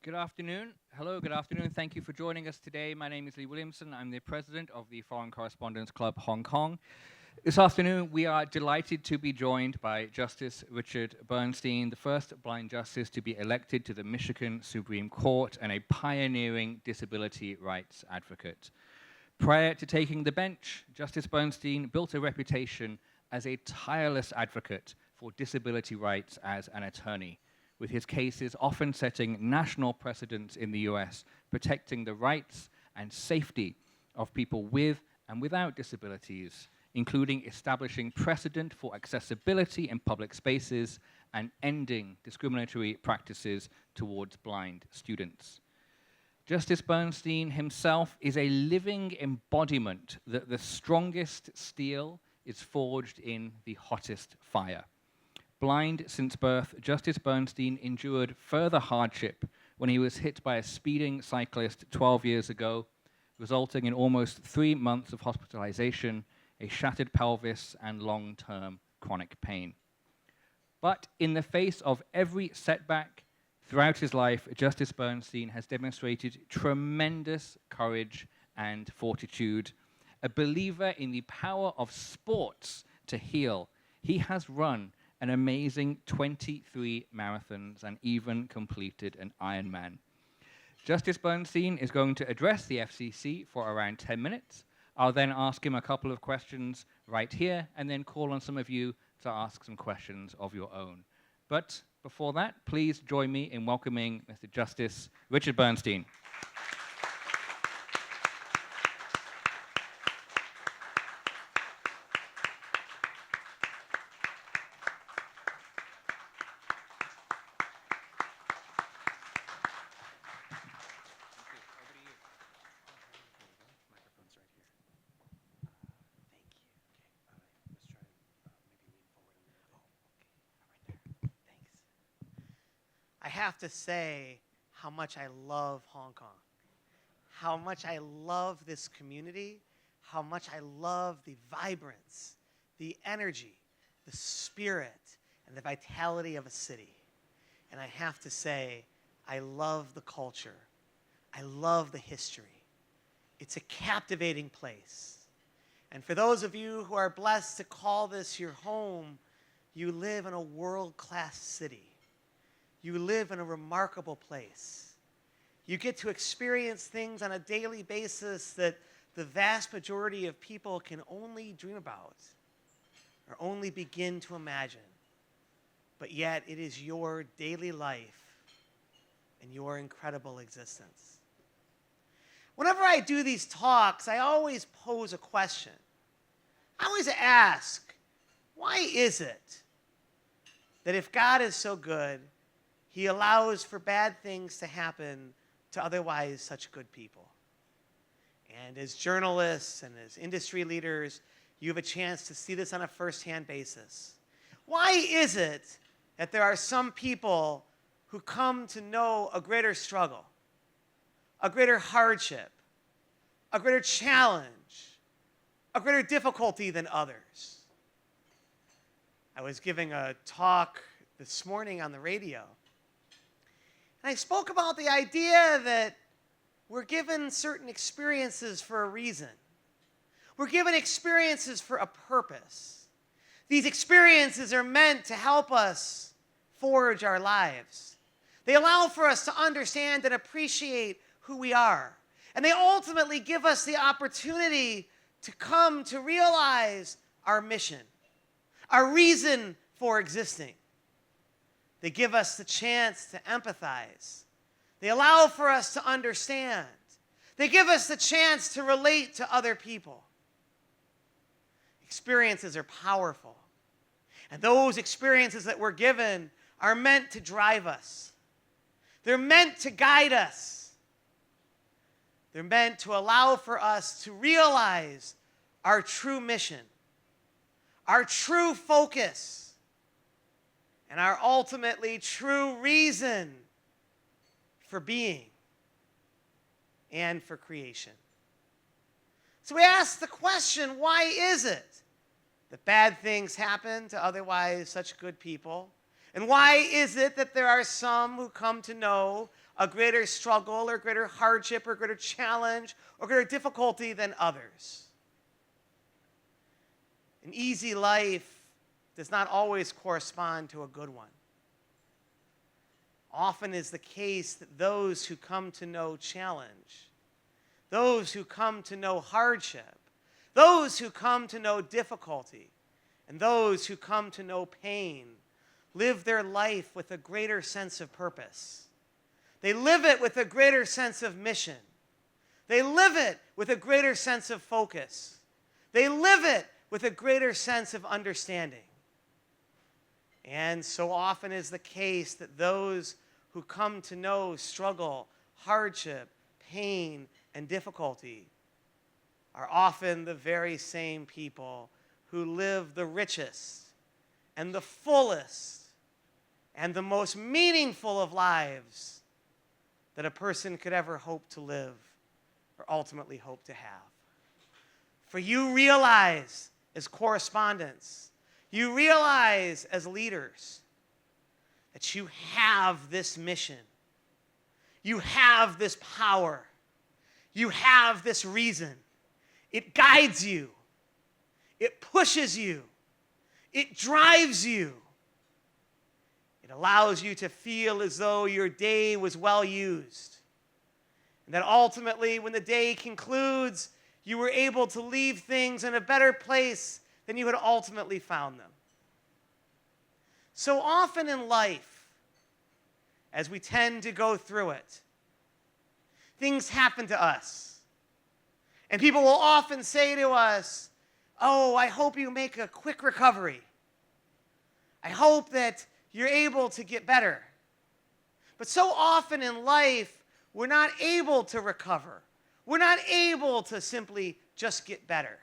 Good afternoon. Hello, good afternoon. Thank you for joining us today. My name is Lee Williamson. I'm the president of the Foreign Correspondents Club Hong Kong. This afternoon, we are delighted to be joined by Justice Richard Bernstein, the first blind justice to be elected to the Michigan Supreme Court and a pioneering disability rights advocate. Prior to taking the bench, Justice Bernstein built a reputation as a tireless advocate for disability rights as an attorney, with his cases often setting national precedents in the US, protecting the rights and safety of people with and without disabilities, including establishing precedent for accessibility in public spaces and ending discriminatory practices towards blind students. Justice Bernstein himself is a living embodiment that the strongest steel is forged in the hottest fire. Blind since birth, Justice Bernstein endured further hardship when he was hit by a speeding cyclist 12 years ago, resulting in almost 3 months of hospitalization, a shattered pelvis, and long-term chronic pain. But in the face of every setback throughout his life, Justice Bernstein has demonstrated tremendous courage and fortitude. A believer in the power of sports to heal, he has run an amazing 23 marathons and even completed an Ironman. Justice Bernstein is going to address the FCC for around 10 minutes. I'll then ask him a couple of questions right here and then call on some of you to ask some questions of your own. But before that, please join me in welcoming Mr. Justice Richard Bernstein. I have to say how much I love Hong Kong, how much I love this community, how much I love the vibrance, the energy, the spirit, and the vitality of a city. And I have to say, I love the culture. I love the history. It's a captivating place. And for those of you who are blessed to call this your home, you live in a world-class city. You live in a remarkable place. You get to experience things on a daily basis that the vast majority of people can only dream about or only begin to imagine. But yet it is your daily life and your incredible existence. Whenever I do these talks, I always pose a question. I always ask, why is it that if God is so good, He allows for bad things to happen to otherwise such good people? And as journalists and as industry leaders, you have a chance to see this on a first-hand basis. Why is it that there are some people who come to know a greater struggle, a greater hardship, a greater challenge, a greater difficulty than others? I was giving a talk this morning on the radio, and I spoke about the idea that we're given certain experiences for a reason. We're given experiences for a purpose. These experiences are meant to help us forge our lives. They allow for us to understand and appreciate who we are. And they ultimately give us the opportunity to come to realize our mission, our reason for existing. They give us the chance to empathize. They allow for us to understand. They give us the chance to relate to other people. Experiences are powerful. And those experiences that we're given are meant to drive us. They're meant to guide us. They're meant to allow for us to realize our true mission, our true focus, and our ultimately true reason for being and for creation. So we ask the question, why is it that bad things happen to otherwise such good people? And why is it that there are some who come to know a greater struggle or greater hardship or greater challenge or greater difficulty than others? An easy life does not always correspond to a good one. Often is the case that those who come to know challenge, those who come to know hardship, those who come to know difficulty, and those who come to know pain live their life with a greater sense of purpose. They live it with a greater sense of mission. They live it with a greater sense of focus. They live it with a greater sense of understanding. And so often is the case that those who come to know struggle, hardship, pain, and difficulty are often the very same people who live the richest and the fullest and the most meaningful of lives that a person could ever hope to live or ultimately hope to have. For you realize as correspondents, you realize as leaders that you have this mission. You have this power. You have this reason. It guides you. It pushes you. It drives you. It allows you to feel as though your day was well used. And that ultimately, when the day concludes, you were able to leave things in a better place than you had ultimately found them. So often in life, as we tend to go through it, things happen to us. And people will often say to us, "Oh, I hope you make a quick recovery. I hope that you're able to get better." But so often in life, we're not able to recover. We're not able to simply just get better.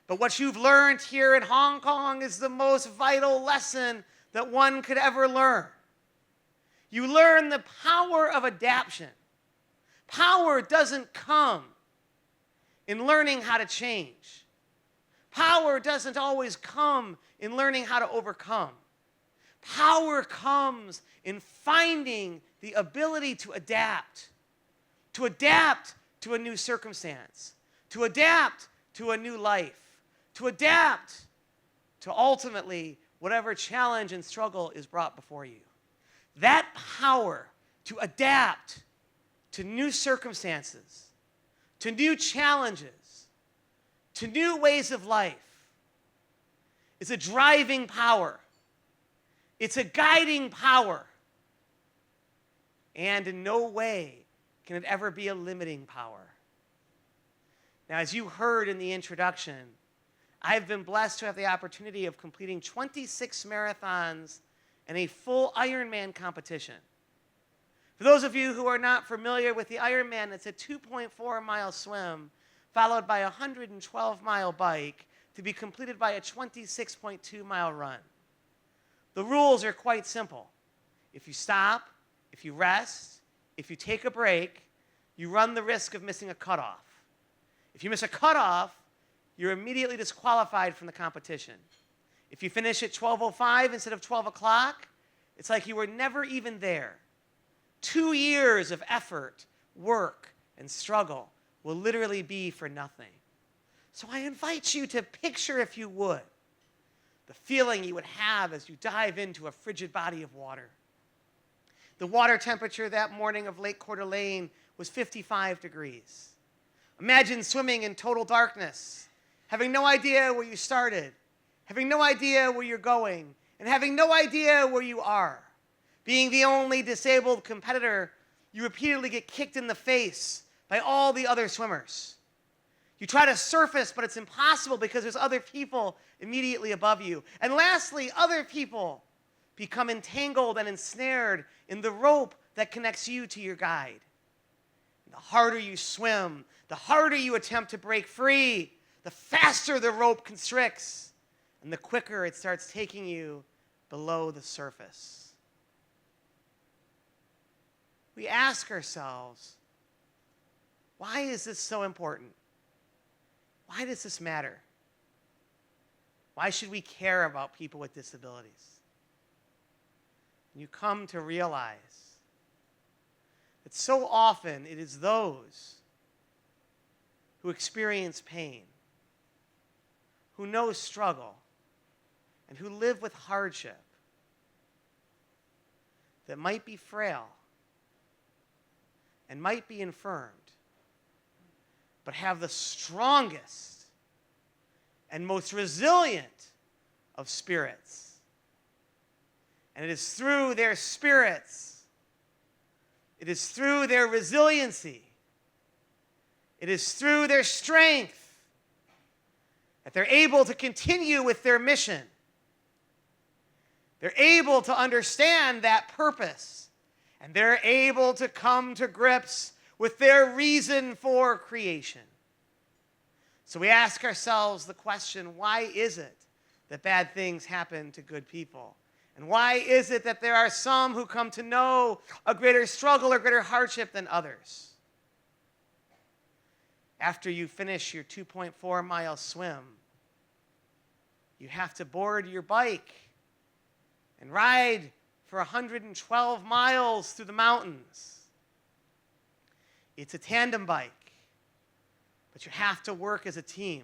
But what you've learned here in Hong Kong is the most vital lesson that one could ever learn. You learn the power of adaptation. Power doesn't come in learning how to change. Power doesn't always come in learning how to overcome. Power comes in finding the ability to adapt to a new circumstance, to adapt to a new life, to adapt to ultimately whatever challenge and struggle is brought before you. That power to adapt to new circumstances, to new challenges, to new ways of life is a driving power. It's a guiding power. And in no way can it ever be a limiting power. Now, as you heard in the introduction, I've been blessed to have the opportunity of completing 26 marathons and a full Ironman competition. For those of you who are not familiar with the Ironman, it's a 2.4-mile swim followed by a 112-mile bike to be completed by a 26.2-mile run. The rules are quite simple. If you stop, if you rest, if you take a break, you run the risk of missing a cutoff. If you miss a cutoff, you're immediately disqualified from the competition. If you finish at 12:05 instead of 12 o'clock, it's like you were never even there. 2 years of effort, work, and struggle will literally be for nothing. So I invite you to picture, if you would, the feeling you would have as you dive into a frigid body of water. The water temperature that morning of Lake Coeur d'Alene was 55 degrees. Imagine swimming in total darkness, having no idea where you started, having no idea where you're going, and having no idea where you are. Being the only disabled competitor, you repeatedly get kicked in the face by all the other swimmers. You try to surface, but it's impossible because there's other people immediately above you. And lastly, other people become entangled and ensnared in the rope that connects you to your guide. The harder you swim, the harder you attempt to break free, the faster the rope constricts, and the quicker it starts taking you below the surface. We ask ourselves, why is this so important? Why does this matter? Why should we care about people with disabilities? You come to realize that so often it is those who experience pain, who know struggle, and who live with hardship that might be frail and might be infirmed, but have the strongest and most resilient of spirits. And it is through their spirits, it is through their resiliency, it is through their strength that they're able to continue with their mission. They're able to understand that purpose, and they're able to come to grips with their reason for creation. So we ask ourselves the question, why is it that bad things happen to good people? And why is it that there are some who come to know a greater struggle or greater hardship than others? After you finish your 2.4-mile swim, you have to board your bike and ride for 112 miles through the mountains. It's a tandem bike, but you have to work as a team.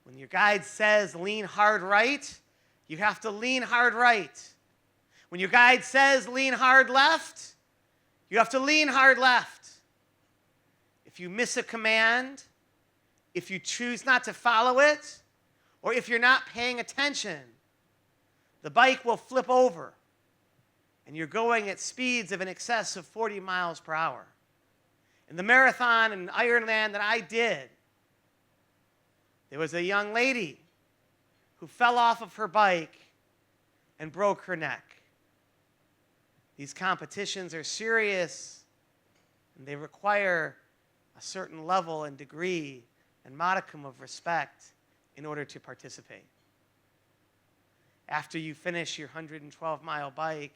When your guide says lean hard right, you have to lean hard right. When your guide says lean hard left, you have to lean hard left. If you miss a command, if you choose not to follow it, or if you're not paying attention, the bike will flip over, and you're going at speeds of in excess of 40 miles per hour. In the marathon in Ireland that I did, there was a young lady who fell off of her bike and broke her neck. These competitions are serious, and they require a certain level and degree and modicum of respect in order to participate. After you finish your 112-mile bike,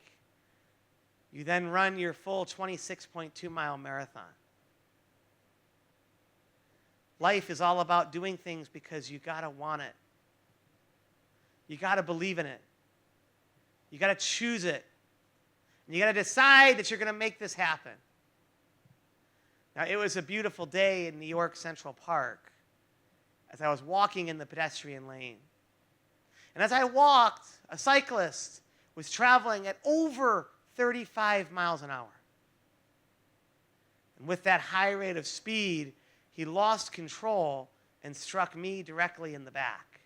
you then run your full 26.2-mile marathon. Life is all about doing things because you gotta want it. You gotta believe in it. You gotta choose it. And you gotta decide that you're gonna make this happen. Now, it was a beautiful day in New York Central Park as I was walking in the pedestrian lane. And as I walked, a cyclist was traveling at over 35 miles an hour. And with that high rate of speed, he lost control and struck me directly in the back.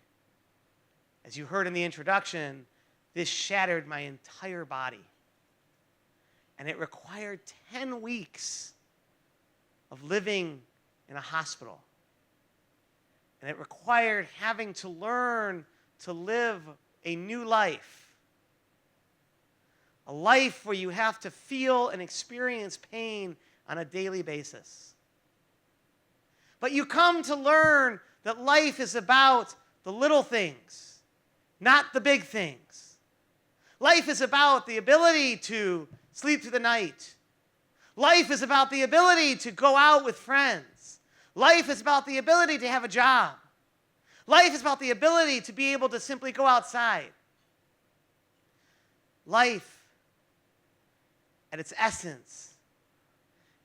As you heard in the introduction, this shattered my entire body. And it required 10 weeks of living in a hospital. And it required having to learn to live a new life. A life where you have to feel and experience pain on a daily basis. But you come to learn that life is about the little things, not the big things. Life is about the ability to sleep through the night. Life is about the ability to go out with friends. Life is about the ability to have a job. Life is about the ability to be able to simply go outside. Life, at its essence,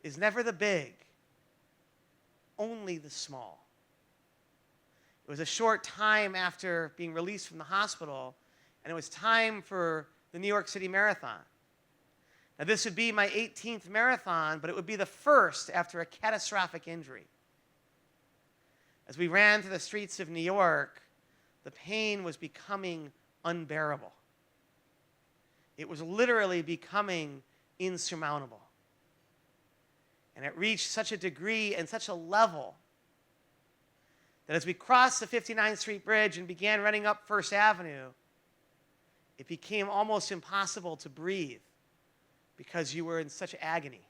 is never the big, only the small. It was a short time after being released from the hospital, and it was time for the New York City Marathon. Now, this would be my 18th marathon, but it would be the first after a catastrophic injury. As we ran through the streets of New York, the pain was becoming unbearable. It was literally becoming insurmountable. And it reached such a degree and such a level that as we crossed the 59th Street Bridge and began running up First Avenue, it became almost impossible to breathe because you were in such agony.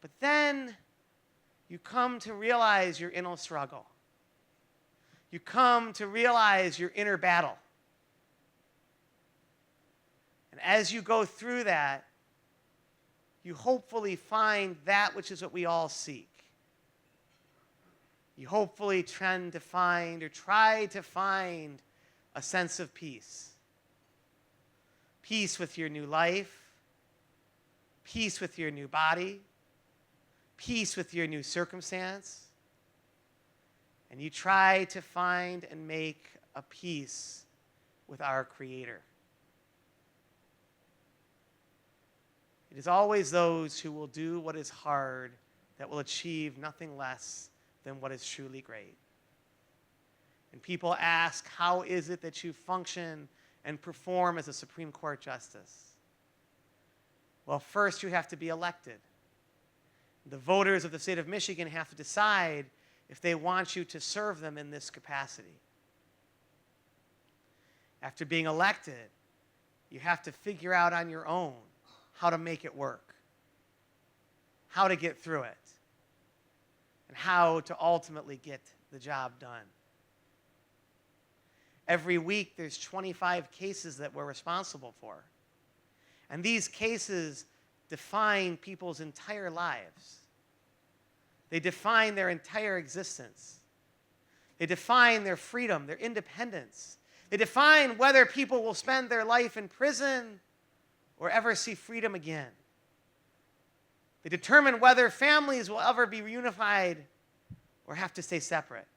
But then you come to realize your inner struggle. You come to realize your inner battle. And as you go through that, you hopefully find that which is what we all seek. You hopefully tend to find or try to find a sense of peace. peace with your new life, peace with your new body, peace with your new circumstance, and you try to find and make a peace with our Creator. It is always those who will do what is hard that will achieve nothing less than what is truly great. And people ask, how is it that you function and perform as a Supreme Court justice? Well, first you have to be elected. The voters of the state of Michigan have to decide if they want you to serve them in this capacity. After being elected, you have to figure out on your own how to make it work, how to get through it, and how to ultimately get the job done. Every week, there's 25 cases that we're responsible for. And these cases define people's entire lives. They define their entire existence. They define their freedom, their independence. They define whether people will spend their life in prison or ever see freedom again. They determine whether families will ever be reunified or have to stay separate.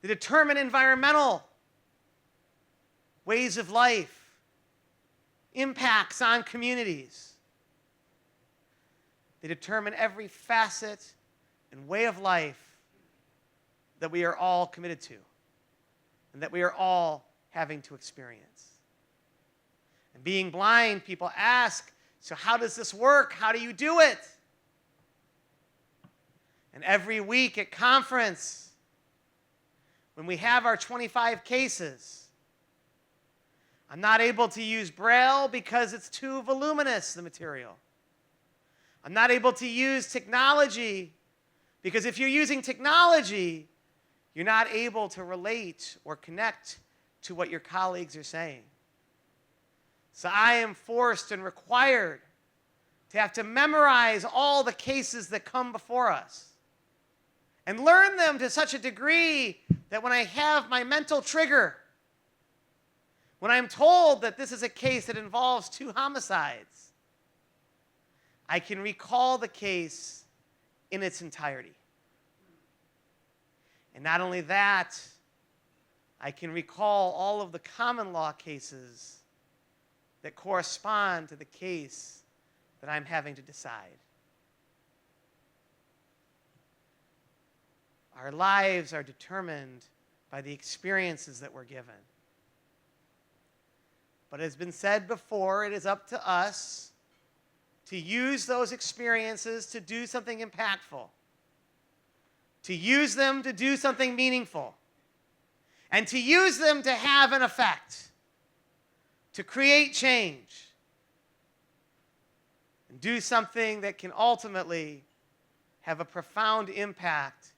They determine environmental ways of life, impacts on communities. They determine every facet and way of life that we are all committed to and that we are all having to experience. And being blind, people ask, so how does this work? How do you do it? And every week at conference, when we have our 25 cases, I'm not able to use Braille because it's too voluminous, the material. I'm not able to use technology because if you're using technology, you're not able to relate or connect to what your colleagues are saying. So I am forced and required to have to memorize all the cases that come before us and learn them to such a degree that when I have my mental trigger, when I'm told that this is a case that involves 2 homicides, I can recall the case in its entirety. And not only that, I can recall all of the common law cases that correspond to the case that I'm having to decide. Our lives are determined by the experiences that we're given. But as has been said before, it is up to us to use those experiences to do something impactful, to use them to do something meaningful, and to use them to have an effect, to create change, and do something that can ultimately have a profound impact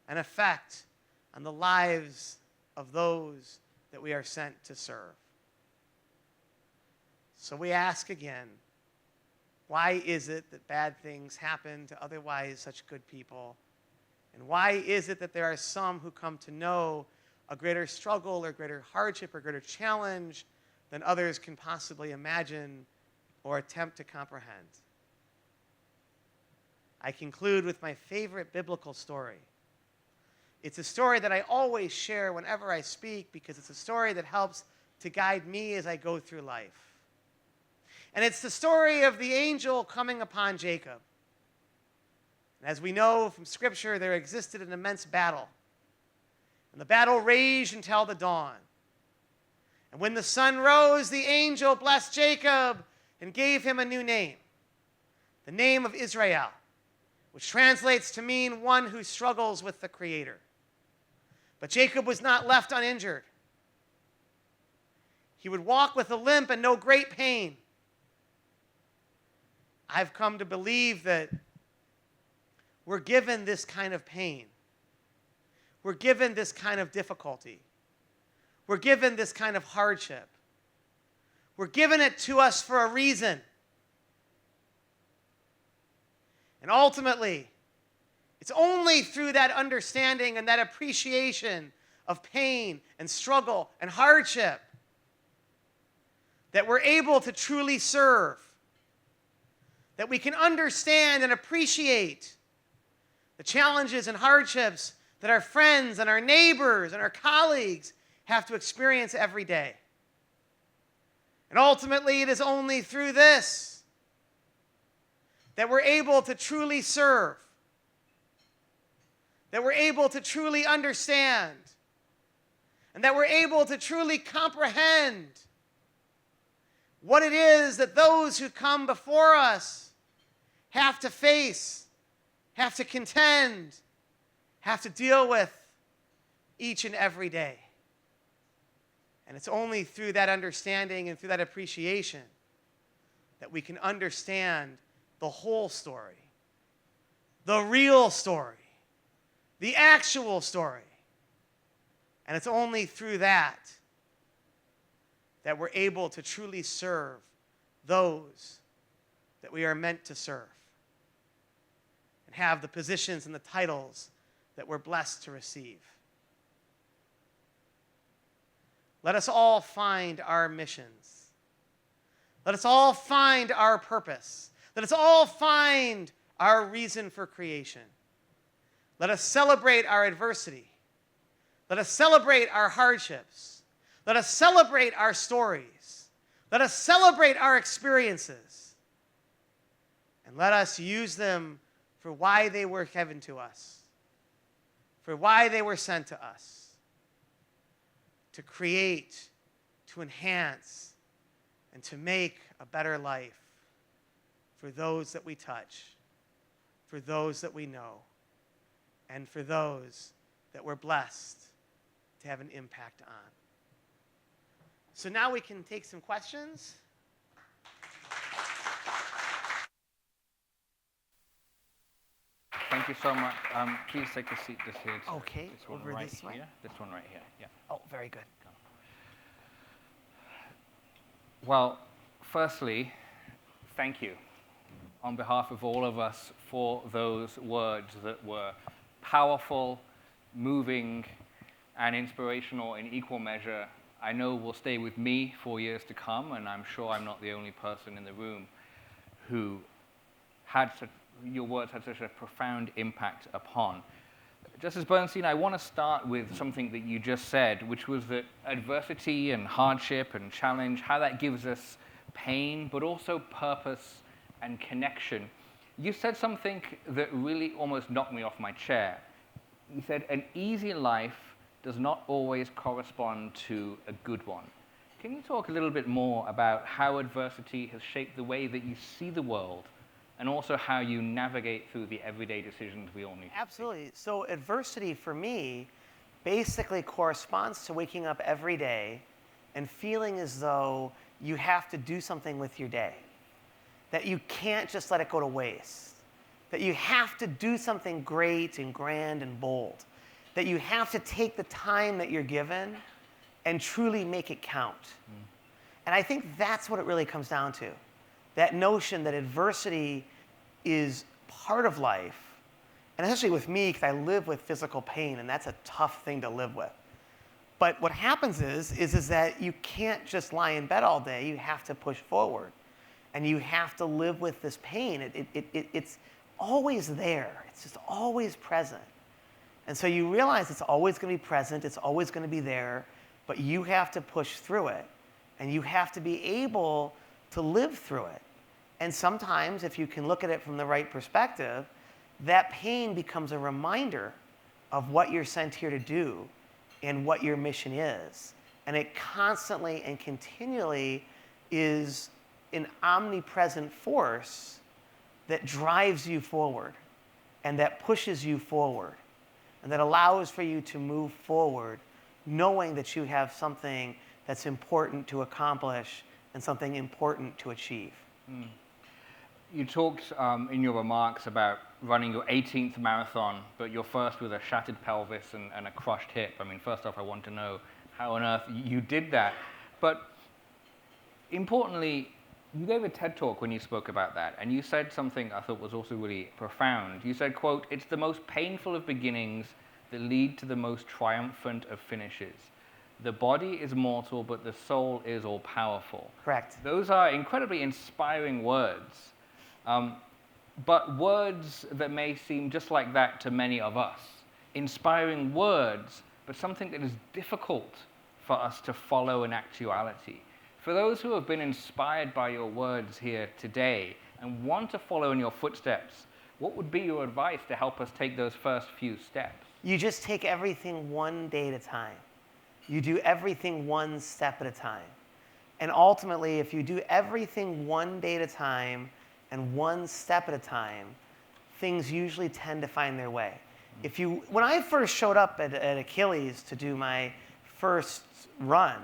and effect on the lives of those that we are sent to serve. So we ask again, why is it that bad things happen to otherwise such good people? And why is it that there are some who come to know a greater struggle or greater hardship or greater challenge than others can possibly imagine or attempt to comprehend? I conclude with my favorite biblical story. It's a story that I always share whenever I speak because it's a story that helps to guide me as I go through life. And it's the story of the angel coming upon Jacob. And as we know from Scripture, there existed an immense battle. And the battle raged until the dawn. And when the sun rose, the angel blessed Jacob and gave him a new name, the name of Israel, which translates to mean one who struggles with the Creator. But Jacob was not left uninjured. He would walk with a limp and no great pain. I've come to believe that we're given this kind of pain. We're given this kind of difficulty. We're given this kind of hardship. We're given it to us for a reason. And ultimately, it's only through that understanding and that appreciation of pain and struggle and hardship that we're able to truly serve, that we can understand and appreciate the challenges and hardships that our friends and our neighbors and our colleagues have to experience every day. And ultimately, it is only through this that we're able to truly serve, that we're able to truly understand, and that we're able to truly comprehend what it is that those who come before us have to face, have to contend, have to deal with each and every day. And it's only through that understanding and through that appreciation that we can understand the whole story, the real story, the actual story. And it's only through that that we're able to truly serve those that we are meant to serve and have the positions and the titles that we're blessed to receive. Let us all find our missions. Let us all find our purpose. Let us all find our reason for creation. Let us celebrate our adversity. Let us celebrate our hardships. Let us celebrate our stories. Let us celebrate our experiences. And let us use them for why they were given to us, for why they were sent to us, to create, to enhance, and to make a better life for those that we touch, for those that we know, and for those that we're blessed to have an impact on. So now we can take some questions. Thank you so much. Please take a seat this here. Okay, this one over right this way? here. This one right here. Yeah. Oh, very good. Well, firstly, thank you on behalf of all of us for those words that were powerful, moving, and inspirational in equal measure. I know will stay with me for years to come, and I'm sure I'm not the only person in the room who had your words had such a profound impact upon. Justice Bernstein, I want to start with something that you just said, which was that adversity and hardship and challenge, how that gives us pain, but also purpose and connection. You said something that really almost knocked me off my chair. You said, an easy life does not always correspond to a good one. Can you talk a little bit more about how adversity has shaped the way that you see the world, and also how you navigate through the everyday decisions we all need? Absolutely. So adversity for me basically corresponds to waking up every day and feeling as though you have to do something with your day, that you can't just let it go to waste, that you have to do something great and grand and bold, that you have to take the time that you're given and truly make it count. And I think that's what it really comes down to. That notion that adversity is part of life, and especially with me, because I live with physical pain, and that's a tough thing to live with. But what happens is that you can't just lie in bed all day. You have to push forward, and you have to live with this pain. It's always there. It's just always present. And so you realize it's always going to be present. It's always going to be there, but you have to push through it, and you have to be able to live through it. And sometimes, if you can look at it from the right perspective, that pain becomes a reminder of what you're sent here to do and what your mission is. And it constantly and continually is an omnipresent force that drives you forward and that pushes you forward and that allows for you to move forward knowing that you have something that's important to accomplish and something important to achieve. You talked in your remarks about running your 18th marathon, but your first with a shattered pelvis and a crushed hip. I mean, first off, I want to know how on earth you did that. But importantly, you gave a TED Talk when you spoke about that, and you said something I thought was also really profound. You said, quote, "It's the most painful of beginnings that lead to the most triumphant of finishes." the body is mortal, but the soul is all-powerful. Correct. Those are incredibly inspiring words, but words that may seem just like that to many of us. Inspiring words, but something that is difficult for us to follow in actuality. For those who have been inspired by your words here today and want to follow in your footsteps, what would be your advice to help us take those first few steps? You just take everything one day at a time. You do everything one step at a time. And ultimately, if you do everything one day at a time and one step at a time, things usually tend to find their way. When I first showed up at Achilles to do my first run,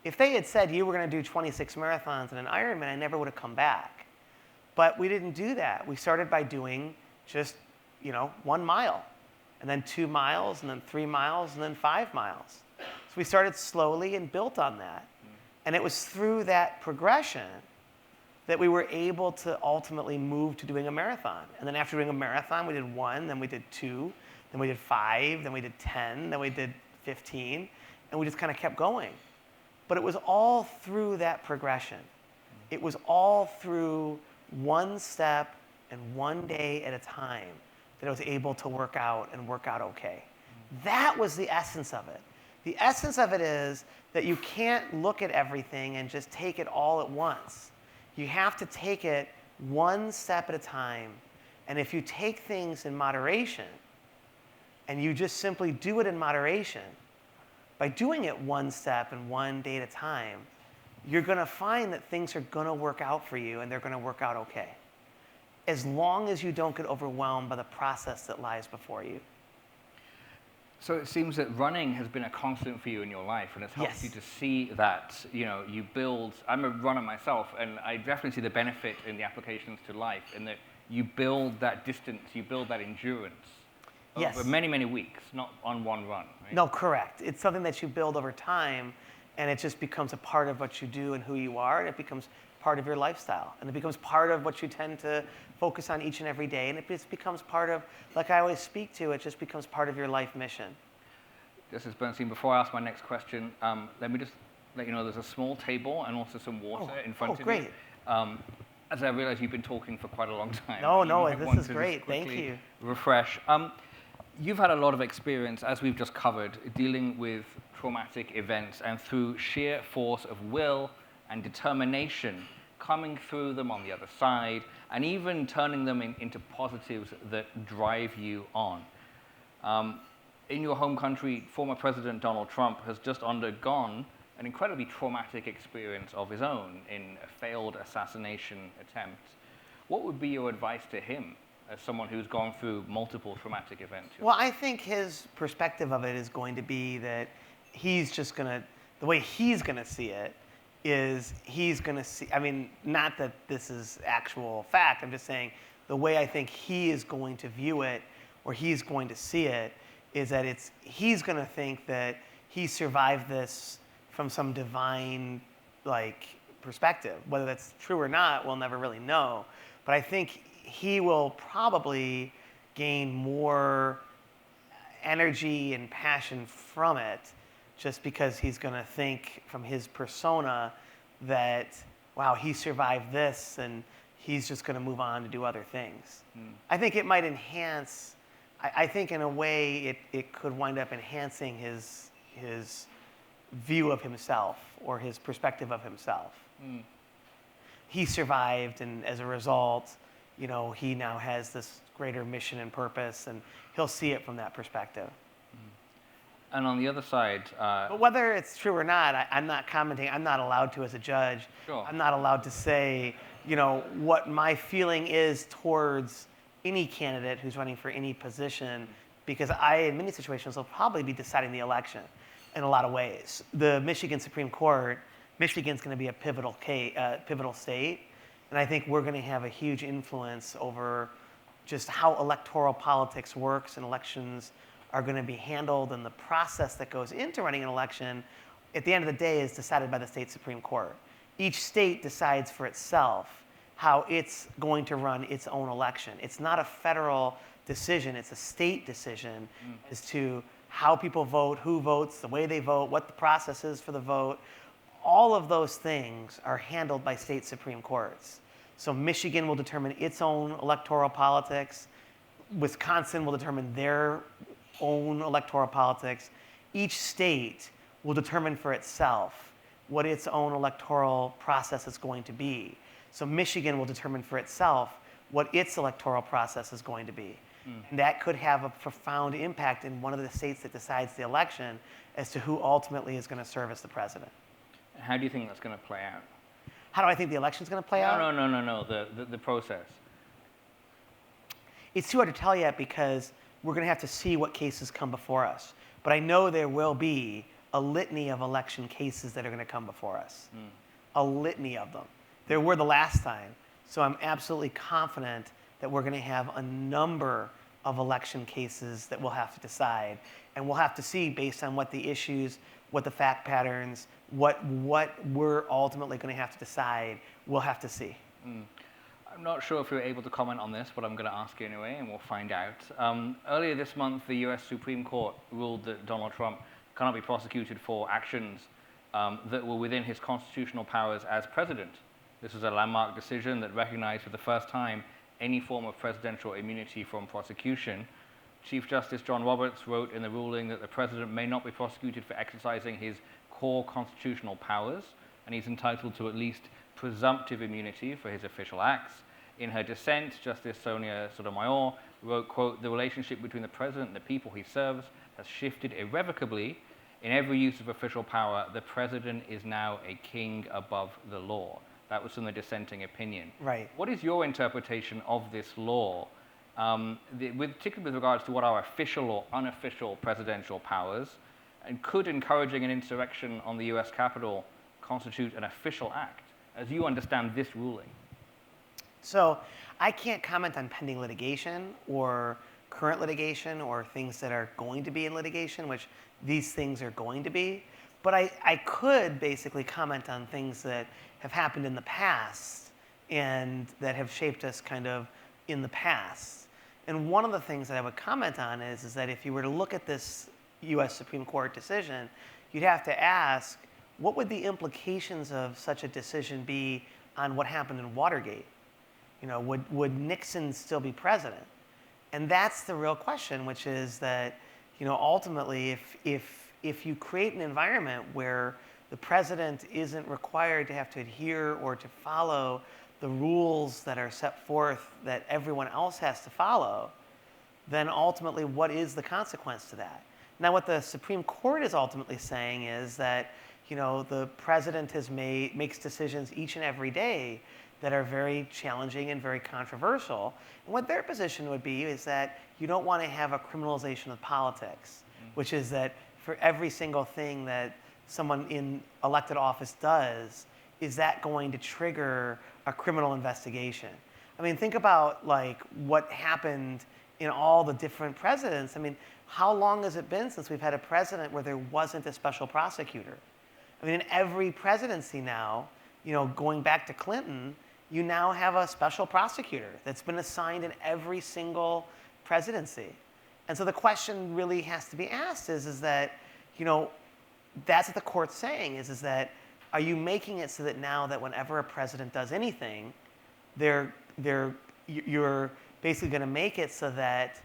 if they had said you were going to do 26 marathons and an Ironman, I never would have come back. But we didn't do that. We started by doing just 1 mile, and then 2 miles, and then 3 miles, and then 5 miles. So we started slowly and built on that. And it was through that progression that we were able to ultimately move to doing a marathon. And then after doing a marathon, we did 1, then we did 2, then we did 5, then we did 10, then we did 15, and we just kind of kept going. But it was all through that progression. It was all through one step and one day at a time that I was able to work out and work out okay. That was the essence of it. The essence of it is that you can't look at everything and just take it all at once. You have to take it one step at a time. And if you take things in moderation and you just simply do it in moderation, by doing it one step and one day at a time, you're going to find that things are going to work out for you and they're going to work out okay. As long as you don't get overwhelmed by the process that lies before you. So it seems that running has been a constant for you in your life, and it's helped you to see that, you build. I'm a runner myself, and I definitely see the benefit in the applications to life, in that you build that distance, you build that endurance over many, many weeks, not on one run, right? No, correct. It's something that you build over time, and it just becomes a part of what you do and who you are, and it becomes part of your lifestyle. And it becomes part of what you tend to focus on each and every day. And it just becomes part of, like I always speak to, it just becomes part of your life mission. Justice Bernstein, before I ask my next question, let me just let you know there's a small table and also some water in front of you. Great. As I realize you've been talking for quite a long time. No, this is great. Thank you. Refresh. You've had a lot of experience, as we've just covered, dealing with traumatic events, and through sheer force of will and determination, coming through them on the other side, and even turning them into positives that drive you on. In your home country, former President Donald Trump has just undergone an incredibly traumatic experience of his own in a failed assassination attempt. What would be your advice to him as someone who's gone through multiple traumatic events? Well, I think his perspective of it is going to be that the way he's going to see it is he's going to see, not that this is actual fact, I'm just saying the way I think he is going to view it, or he's going to see it, is that he's going to think that he survived this from some divine perspective. Whether that's true or not, we'll never really know. But I think he will probably gain more energy and passion from it, just because he's going to think from his persona that, wow, he survived this and he's just going to move on to do other things. I think it might enhance, I think in a way it could wind up enhancing his view of himself or his perspective of himself. He survived, and as a result, he now has this greater mission and purpose, and he'll see it from that perspective. And on the other side... but whether it's true or not, I'm not commenting. I'm not allowed to as a judge. Sure. I'm not allowed to say, what my feeling is towards any candidate who's running for any position, because in many situations, will probably be deciding the election in a lot of ways. The Michigan Supreme Court, Michigan's going to be a pivotal state, and I think we're going to have a huge influence over just how electoral politics works and elections are going to be handled, and the process that goes into running an election, at the end of the day, is decided by the state Supreme Court. Each state decides for itself how it's going to run its own election. It's not a federal decision, it's a state decision as to how people vote, who votes, the way they vote, what the process is for the vote. All of those things are handled by state Supreme Courts. So Michigan will determine its own electoral politics. Wisconsin will determine their own electoral politics. Each state will determine for itself what its own electoral process is going to be. So Michigan will determine for itself what its electoral process is going to be. And that could have a profound impact in one of the states that decides the election as to who ultimately is going to serve as the president. How do you think that's going to play out? How do I think the election's going to play out? No, the process. It's too hard to tell yet because we're going to have to see what cases come before us. But I know there will be a litany of election cases that are going to come before us. A litany of them. There were the last time. So I'm absolutely confident that we're going to have a number of election cases that we'll have to decide. And we'll have to see based on what the issues, what the fact patterns, what we're ultimately going to have to decide, we'll have to see. I'm not sure if you're able to comment on this, but I'm going to ask you anyway, and we'll find out. Earlier this month, the US Supreme Court ruled that Donald Trump cannot be prosecuted for actions that were within his constitutional powers as president. This was a landmark decision that recognized for the first time any form of presidential immunity from prosecution. Chief Justice John Roberts wrote in the ruling that the president may not be prosecuted for exercising his core constitutional powers, and he's entitled to at least presumptive immunity for his official acts. In her dissent, Justice Sonia Sotomayor wrote, quote, "The relationship between the president and the people he serves has shifted irrevocably. In every use of official power, the president is now a king above the law." That was from the dissenting opinion. Right. What is your interpretation of this law, particularly with regards to what are official or unofficial presidential powers, and could encouraging an insurrection on the US Capitol constitute an official act, as you understand this ruling? So I can't comment on pending litigation or current litigation or things that are going to be in litigation, which these things are going to be. But I could basically comment on things that have happened in the past and that have shaped us kind of in the past. And one of the things that I would comment on is that if you were to look at this US Supreme Court decision, you'd have to ask, what would the implications of such a decision be on what happened in Watergate? You know, would Nixon still be president? And that's the real question, which is that, you know, ultimately, if you create an environment where the president isn't required to have to adhere or to follow the rules that are set forth that everyone else has to follow, then ultimately, what is the consequence to that? Now, what the Supreme Court is ultimately saying is that, you know, the president makes decisions each and every day that are very challenging and very controversial. And what their position would be is that you don't want to have a criminalization of politics, which is that for every single thing that someone in elected office does, is that going to trigger a criminal investigation? I mean, think about like what happened in all the different presidents. I mean, how long has it been since we've had a president where there wasn't a special prosecutor? I mean, in every presidency now, you know, going back to Clinton, you now have a special prosecutor that's been assigned in every single presidency. And so the question really has to be asked is that, you know, that's what the court's saying is that, are you making it so that now that whenever a president does anything, you're basically going to make it so that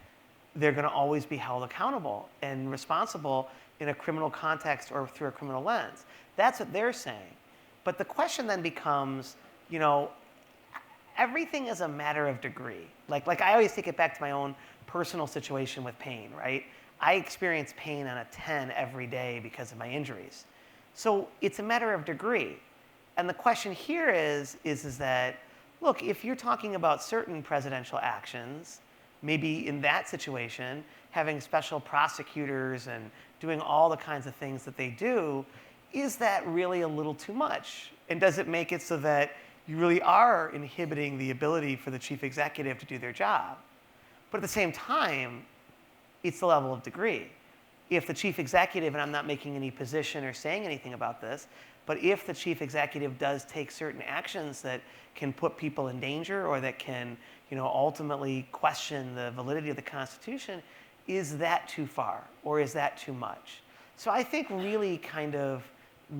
they're going to always be held accountable and responsible in a criminal context or through a criminal lens? That's what they're saying. But the question then becomes, you know, everything is a matter of degree. Like I always take it back to my own personal situation with pain, right? I experience pain on a 10 every day because of my injuries. So it's a matter of degree. And the question here is that, look, if you're talking about certain presidential actions, maybe in that situation, having special prosecutors and doing all the kinds of things that they do, is that really a little too much? And does it make it so that you really are inhibiting the ability for the chief executive to do their job? But at the same time, it's the level of degree. If the chief executive, and I'm not making any position or saying anything about this, but if the chief executive does take certain actions that can put people in danger or that can, you know, ultimately question the validity of the Constitution, is that too far or is that too much? So I think really kind of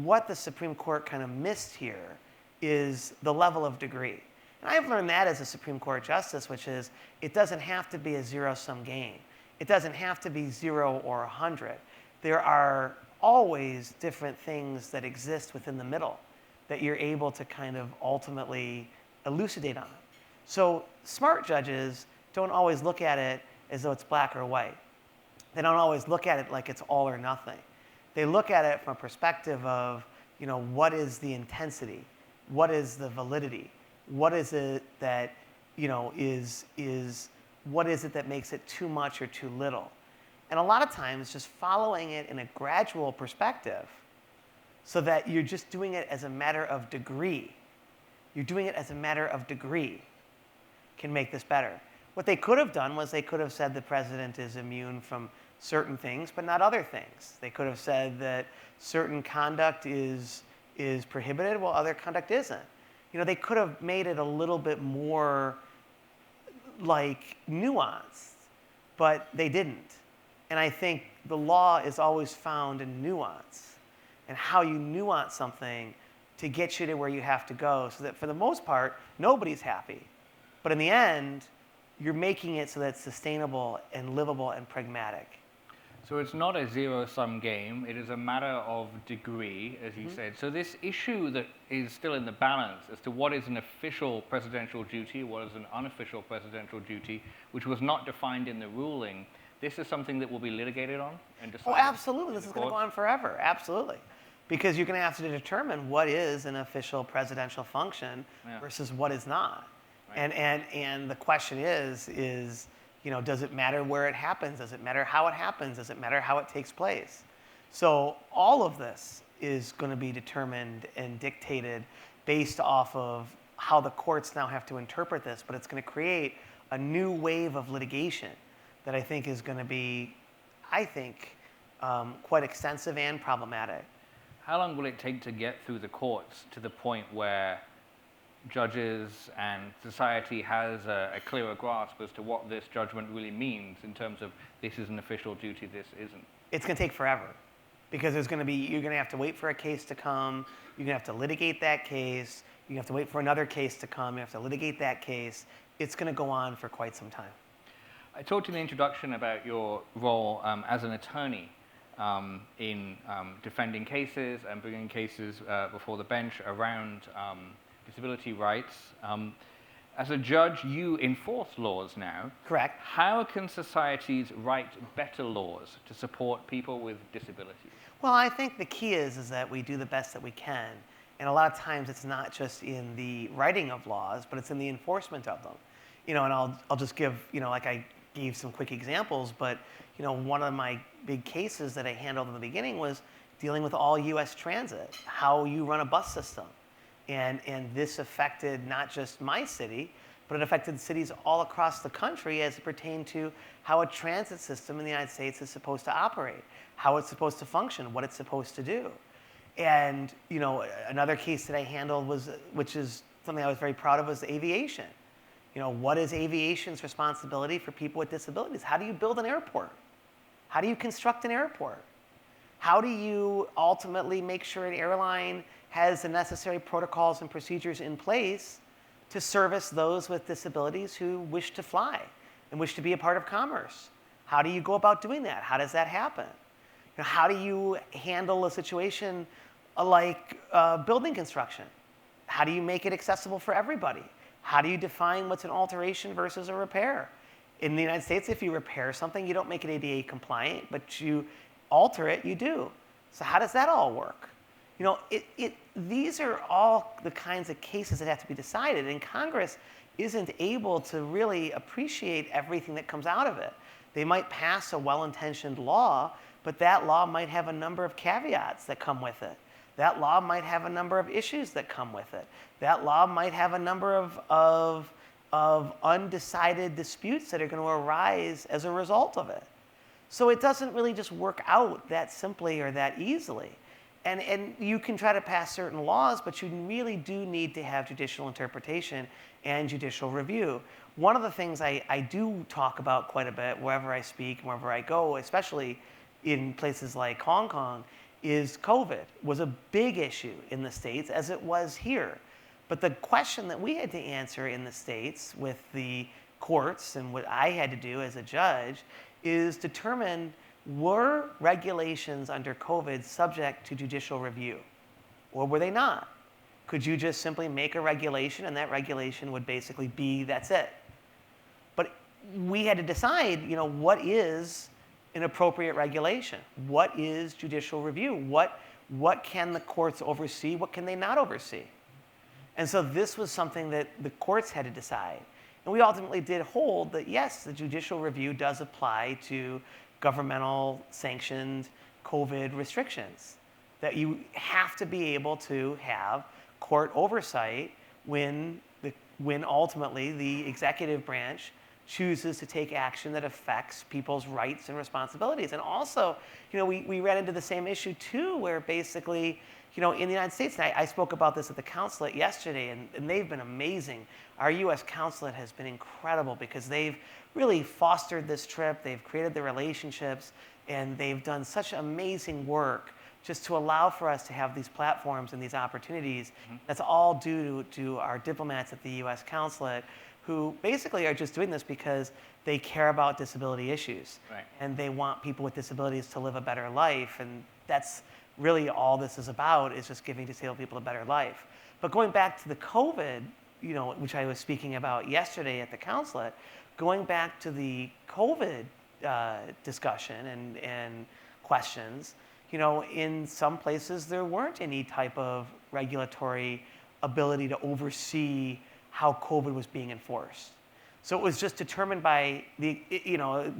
what the Supreme Court kind of missed here is the level of degree. And I've learned that as a Supreme Court justice, which is it doesn't have to be a zero-sum game. It doesn't have to be 0 or 100. There are always different things that exist within the middle that you're able to kind of ultimately elucidate on. So smart judges don't always look at it as though it's black or white. They don't always look at it like it's all or nothing. They look at it from a perspective of, what is the intensity? What is the validity? What is it that, what is it that makes it too much or too little? And a lot of times just following it in a gradual perspective so that you're just doing it as a matter of degree. You're doing it as a matter of degree can make this better. What they could have done was they could have said the president is immune from certain things, but not other things. They could have said that certain conduct is prohibited while other conduct isn't. They could have made it a little bit more like nuanced, but they didn't. And I think the law is always found in nuance and how you nuance something to get you to where you have to go so that for the most part, nobody's happy. But in the end, you're making it so that it's sustainable and livable and pragmatic. So it's not a zero-sum game. It is a matter of degree, as you said. So this issue that is still in the balance as to what is an official presidential duty, what is an unofficial presidential duty, which was not defined in the ruling, this is something that will be litigated on and decided? Oh, absolutely. This is going to go on forever. Absolutely. Because you're going to have to determine what is an official presidential function versus what is not. Right. And the question is, does it matter where it happens? Does it matter how it happens? Does it matter how it takes place? So all of this is going to be determined and dictated based off of how the courts now have to interpret this, but it's going to create a new wave of litigation that I think is going to be, quite extensive and problematic. How long will it take to get through the courts to the point where judges and society has a clearer grasp as to what this judgment really means in terms of this is an official duty, this isn't? It's going to take forever because you're going to have to wait for a case to come. You're going to have to litigate that case. You have to wait for another case to come. You have to litigate that case. It's going to go on for quite some time. I talked in the introduction about your role as an attorney in defending cases and bringing cases before the bench around disability rights. As a judge, you enforce laws now. Correct. How can societies write better laws to support people with disabilities? Well, I think the key is that we do the best that we can. And a lot of times it's not just in the writing of laws, but it's in the enforcement of them. And I'll just give, like I gave some quick examples, but one of my big cases that I handled in the beginning was dealing with all U.S. transit, how you run a bus system. And this affected not just my city, but it affected cities all across the country as it pertained to how a transit system in the United States is supposed to operate, how it's supposed to function, what it's supposed to do. And another case that I handled which is something I was very proud of, was aviation. What is aviation's responsibility for people with disabilities? How do you build an airport? How do you construct an airport? How do you ultimately make sure an airline has the necessary protocols and procedures in place to service those with disabilities who wish to fly and wish to be a part of commerce? How do you go about doing that? How does that happen? How do you handle a situation like building construction? How do you make it accessible for everybody? How do you define what's an alteration versus a repair? In the United States, if you repair something, you don't make it ADA compliant, but you alter it, you do. So how does that all work? These are all the kinds of cases that have to be decided, and Congress isn't able to really appreciate everything that comes out of it. They might pass a well-intentioned law, but that law might have a number of caveats that come with it. That law might have a number of issues that come with it. That law might have a number of undecided disputes that are going to arise as a result of it. So it doesn't really just work out that simply or that easily. And you can try to pass certain laws, but you really do need to have judicial interpretation and judicial review. One of the things I do talk about quite a bit wherever I speak, wherever I go, especially in places like Hong Kong, is COVID was a big issue in the States, as it was here. But the question that we had to answer in the States with the courts, and what I had to do as a judge, is determine, were regulations under COVID subject to judicial review, or were they not? Could you just simply make a regulation and that regulation would basically be, that's it? But we had to decide, what is an appropriate regulation? What is judicial review? What can the courts oversee? What can they not oversee? And so this was something that the courts had to decide. And we ultimately did hold that, yes, the judicial review does apply to governmental sanctioned COVID restrictions, that you have to be able to have court oversight when ultimately the executive branch chooses to take action that affects people's rights and responsibilities. And also, we ran into the same issue too, where basically, in the United States, and I spoke about this at the consulate yesterday, and they've been amazing. Our US consulate has been incredible because they've really fostered this trip, they've created the relationships, and they've done such amazing work just to allow for us to have these platforms and these opportunities. Mm-hmm. That's all due to our diplomats at the US consulate, who basically are just doing this because they care about disability issues. Right. And they want people with disabilities to live a better life. And that's really all this is about, is just giving disabled people a better life. But going back to the COVID, which I was speaking about yesterday at the consulate, going back to the COVID discussion and questions, in some places there weren't any type of regulatory ability to oversee how COVID was being enforced. So it was just determined by the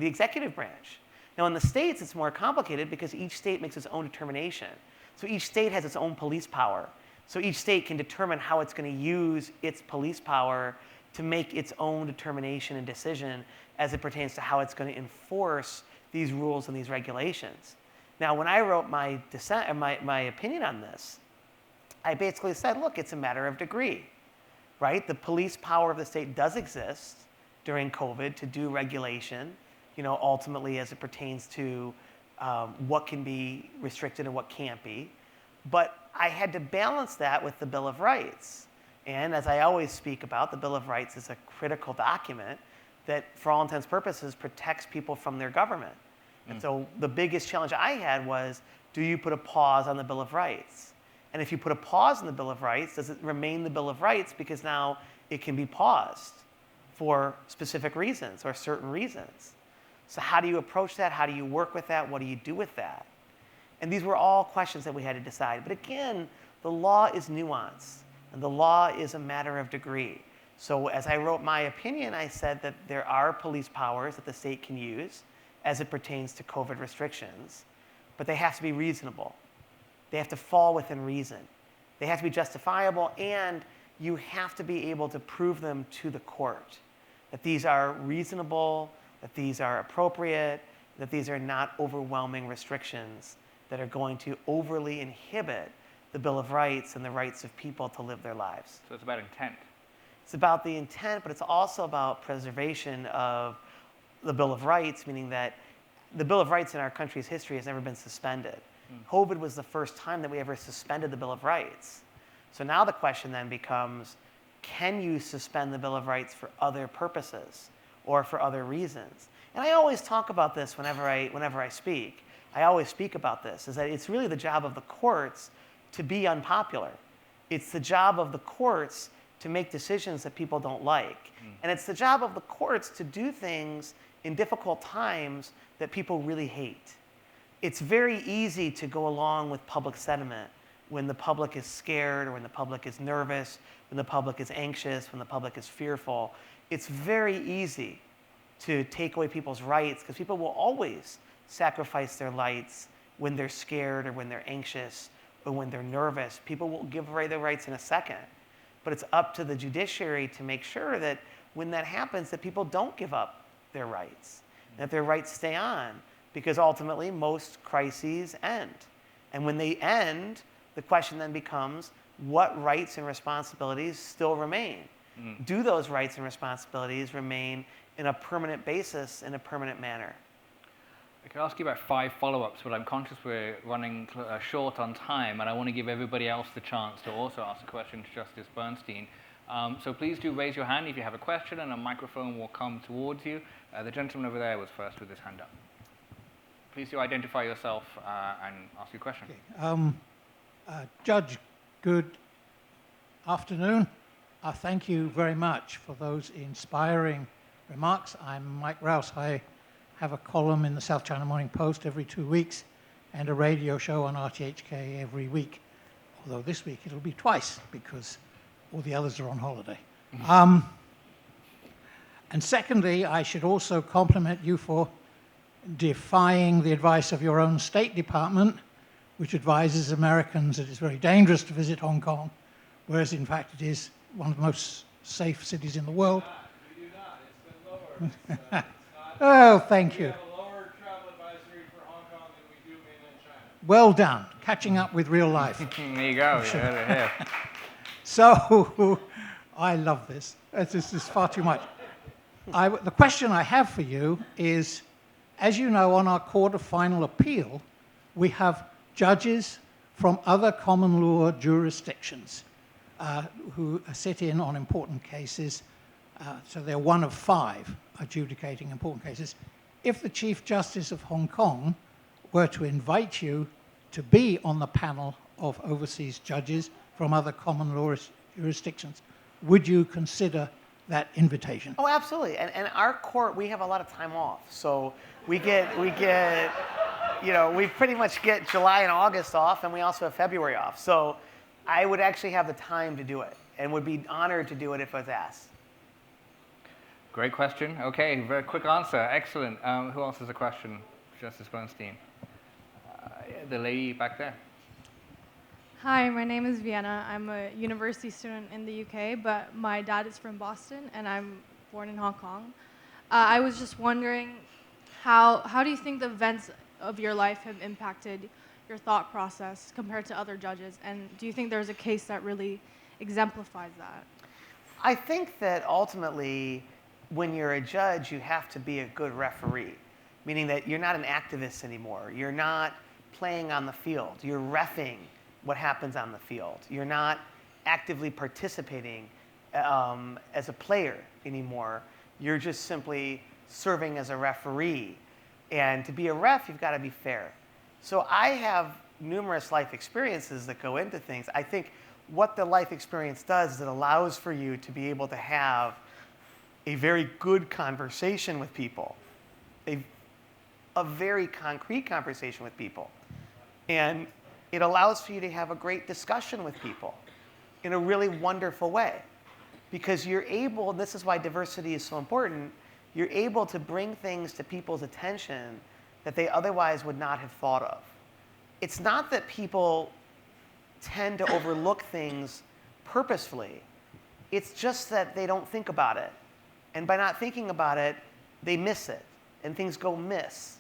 executive branch. Now in the States, it's more complicated because each state makes its own determination. So each state has its own police power. So each state can determine how it's going to use its police power to make its own determination and decision as it pertains to how it's going to enforce these rules and these regulations. Now, when I wrote my opinion on this, I basically said, look, it's a matter of degree, right? The police power of the state does exist during COVID to do regulation, ultimately as it pertains to what can be restricted and what can't be. But I had to balance that with the Bill of Rights. And as I always speak about, the Bill of Rights is a critical document that, for all intents and purposes, protects people from their government. And so the biggest challenge I had was, do you put a pause on the Bill of Rights? And if you put a pause on the Bill of Rights, does it remain the Bill of Rights because now it can be paused for specific reasons or certain reasons? So how do you approach that? How do you work with that? What do you do with that? And these were all questions that we had to decide. But again, the law is nuanced, and the law is a matter of degree. So as I wrote my opinion, I said that there are police powers that the state can use as it pertains to COVID restrictions, but they have to be reasonable. They have to fall within reason. They have to be justifiable, and you have to be able to prove them to the court, that these are reasonable, that these are appropriate, that these are not overwhelming restrictions that are going to overly inhibit the Bill of Rights and the rights of people to live their lives. So it's about intent. It's about the intent, but it's also about preservation of the Bill of Rights, meaning that the Bill of Rights in our country's history has never been suspended. COVID was the first time that we ever suspended the Bill of Rights. So now the question then becomes, can you suspend the Bill of Rights for other purposes or for other reasons? And I always talk about this whenever I speak. I always speak about this, is that it's really the job of the courts to be unpopular. It's the job of the courts to make decisions that people don't like. And it's the job of the courts to do things in difficult times that people really hate. It's very easy to go along with public sentiment when the public is scared or when the public is nervous, when the public is anxious, when the public is fearful. It's very easy to take away people's rights because people will always sacrifice their rights when they're scared or when they're anxious or when they're nervous. People will give away their rights in a second. But it's up to the judiciary to make sure that when that happens, that people don't give up their rights, that their rights stay on, because ultimately most crises end. And when they end, the question then becomes, what rights and responsibilities still remain? Do those rights and responsibilities remain in a permanent basis, in a permanent manner? I could ask you about 5 follow-ups, but I'm conscious we're running short on time, and I want to give everybody else the chance to also ask a question to Justice Bernstein. So please do raise your hand if you have a question, and a microphone will come towards you. The gentleman over there was first with his hand up. Please do identify yourself and ask your question. Okay. Judge, good afternoon. Thank you very much for those inspiring remarks. I'm Mike Rouse. I have a column in the South China Morning Post every 2 weeks and a radio show on RTHK every week, although this week it'll be twice because all the others are on holiday. And secondly, I should also compliment you for defying the advice of your own State Department, which advises Americans that it's very dangerous to visit Hong Kong, whereas in fact it is one of the most safe cities in the world. We do not. It's been lower. Oh, thank you. We have a lower travel advisory for Hong Kong than we do mainland China. Well done. Catching up with real life. There you go. Sure. You heard it here. So, I love this. This is far too much. The question I have for you is, as you know, on our Court of Final Appeal, we have judges from other common law jurisdictions who sit in on important cases. So they're one of 5 adjudicating important cases. If the Chief Justice of Hong Kong were to invite you to be on the panel of overseas judges from other common law jurisdictions, would you consider that invitation? Oh, absolutely. And our court, we have a lot of time off. So we get, you know, we pretty much get July and August off, and we also have February off. So I would actually have the time to do it and would be honored to do it if I was asked. Great question. Okay, very quick answer. Excellent. Who else has a question? Justice Bernstein. The lady back there. Hi, my name is Vienna. I'm a university student in the UK, but my dad is from Boston, and I'm born in Hong Kong. I was just wondering, how do you think the events of your life have impacted your thought process compared to other judges? And do you think there's a case that really exemplifies that? I think that ultimately, when you're a judge, you have to be a good referee, meaning that you're not an activist anymore. You're not playing on the field. You're reffing what happens on the field. You're not actively participating as a player anymore. You're just simply serving as a referee. And to be a ref, you've got to be fair. So I have numerous life experiences that go into things. I think what the life experience does is it allows for you to be able to have a very good conversation with people, a very concrete conversation with people. And it allows for you to have a great discussion with people in a really wonderful way. Because you're able, and this is why diversity is so important, you're able to bring things to people's attention that they otherwise would not have thought of. It's not that people tend to overlook things purposefully. It's just that they don't think about it. And by not thinking about it, they miss it, and things go missed.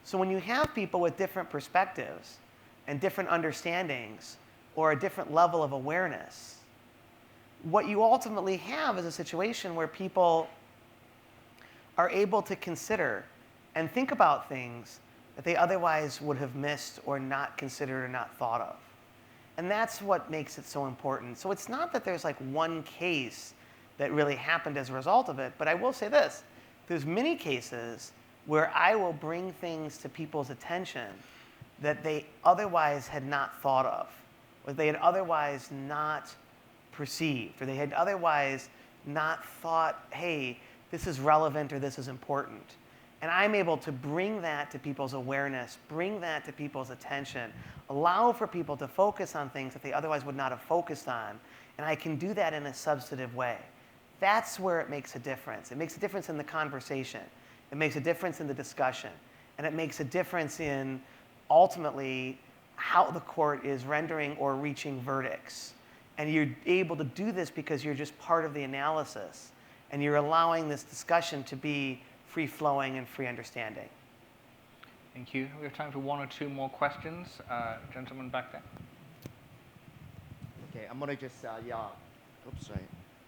So when you have people with different perspectives and different understandings or a different level of awareness, what you ultimately have is a situation where people are able to consider and think about things that they otherwise would have missed or not considered or not thought of. And that's what makes it so important. So it's not that there's like one case that really happened as a result of it, but I will say this. There's many cases where I will bring things to people's attention that they otherwise had not thought of, or they had otherwise not perceived, or they had otherwise not thought, hey, this is relevant or this is important. And I'm able to bring that to people's awareness, bring that to people's attention, allow for people to focus on things that they otherwise would not have focused on, and I can do that in a substantive way. That's where it makes a difference. It makes a difference in the conversation. It makes a difference in the discussion. And it makes a difference in, ultimately, how the court is rendering or reaching verdicts. And you're able to do this because you're just part of the analysis. And you're allowing this discussion to be free-flowing and free understanding. Thank you. We have time for one or two more questions. Gentleman back there. Okay, I'm gonna just, oops, sorry.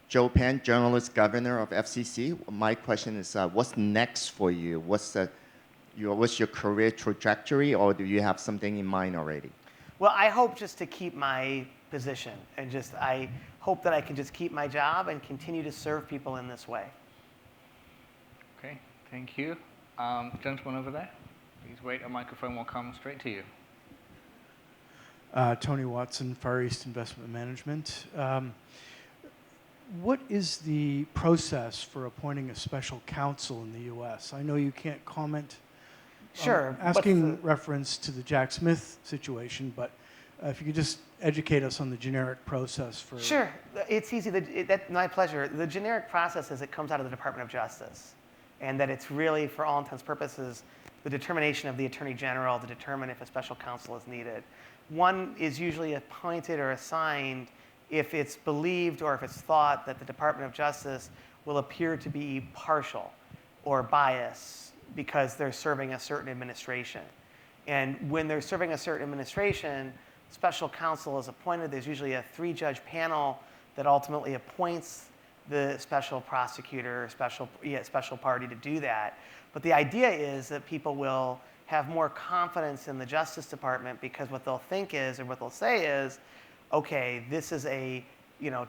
Joe Penn, journalist, governor of FCC. My question is, what's next for you? What's your career trajectory, or do you have something in mind already? Well, I hope just to keep my position, and I hope that I can just keep my job and continue to serve people in this way. Okay, thank you. Gentleman over there, please wait. A microphone will come straight to you. Tony Watson, Far East Investment Management. What is the process for appointing a special counsel in the U.S.? I know you can't comment. Sure. Asking reference to the Jack Smith situation, but if you could just educate us on the generic process for... Sure. It's easy. That's my pleasure. The generic process is it comes out of the Department of Justice, and that it's really, for all intents and purposes, the determination of the Attorney General to determine if a special counsel is needed. One is usually appointed or assigned if it's believed or if it's thought that the Department of Justice will appear to be partial or biased because they're serving a certain administration. And when they're serving a certain administration, special counsel is appointed. There's usually a 3-judge panel that ultimately appoints the special prosecutor or special party to do that. But the idea is that people will have more confidence in the Justice Department because what they'll think is, or what they'll say is, okay, this is a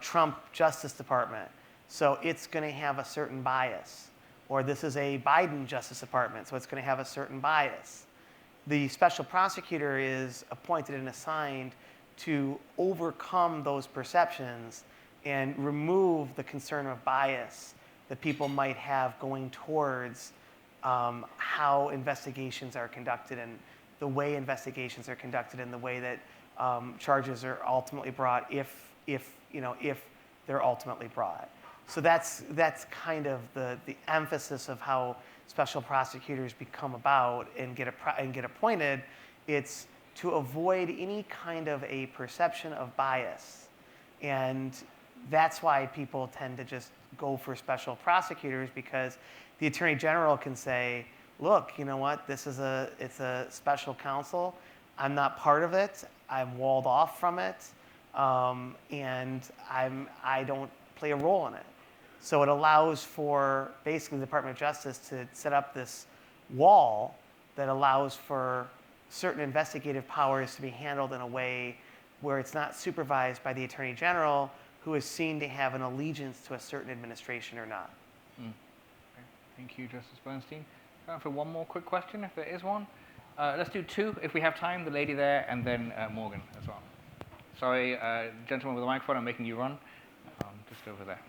Trump Justice Department, so it's going to have a certain bias. Or this is a Biden Justice Department, so it's going to have a certain bias. The special prosecutor is appointed and assigned to overcome those perceptions and remove the concern of bias that people might have going towards how investigations are conducted and the way investigations are conducted and the way that charges are ultimately brought if they're ultimately brought. So that's kind of the emphasis of how special prosecutors become about and get appointed. It's to avoid any kind of a perception of bias. And that's why people tend to just go for special prosecutors, because the Attorney General can say, look, you know what, it's a special counsel. I'm not part of it. I'm walled off from it. And I don't play a role in it. So it allows for basically the Department of Justice to set up this wall that allows for certain investigative powers to be handled in a way where it's not supervised by the Attorney General, who is seen to have an allegiance to a certain administration or not. Okay. Thank you, Justice Bernstein. Time for one more quick question, if there is one. Let's do two, if we have time. The lady there, and then Morgan as well. Sorry, gentleman with the microphone, I'm making you run. Just over there.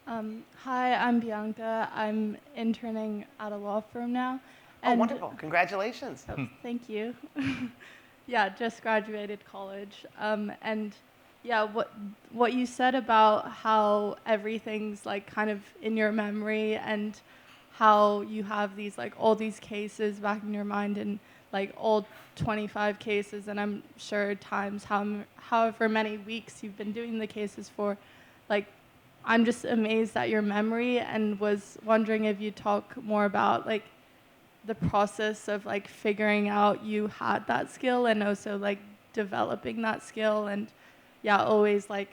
Hi, I'm Bianca. I'm interning at a law firm now. Oh, wonderful. Congratulations. Oh, thank you. Yeah, just graduated college. And yeah, what you said about how everything's like kind of in your memory and how you have these like all these cases back in your mind and like all 25 cases, and I'm sure times however many weeks you've been doing the cases for, like, I'm just amazed at your memory and was wondering if you'd talk more about like the process of like figuring out you had that skill and also like developing that skill and yeah, always like